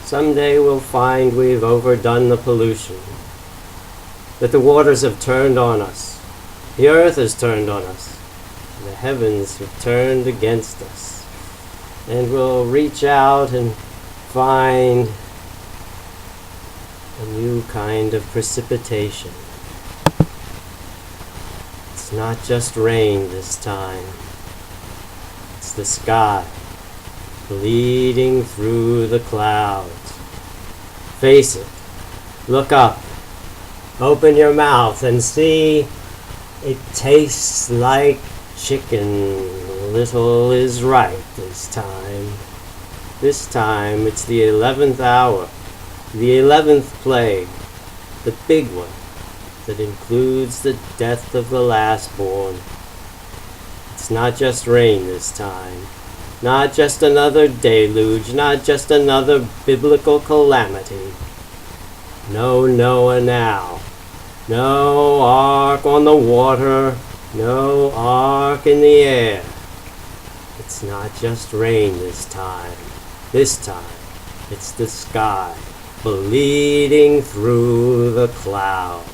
Someday we'll find we've overdone the pollution, that the waters have turned on us, the earth has turned on us, the heavens have turned against us, and we'll reach out and find a new kind of precipitation. It's not just rain this time, it's the sky bleeding through the clouds. Face it, look up, open your mouth and see. It tastes like chicken. Little is right this time. This time it's the 11th hour, the 11th plague, the big one that includes the death of the last born. It's not just rain this time, not just another deluge, not just another biblical calamity. No Noah now, no ark on the water, no ark in the air. It's not just rain this time. This time, it's the sky bleeding through the clouds.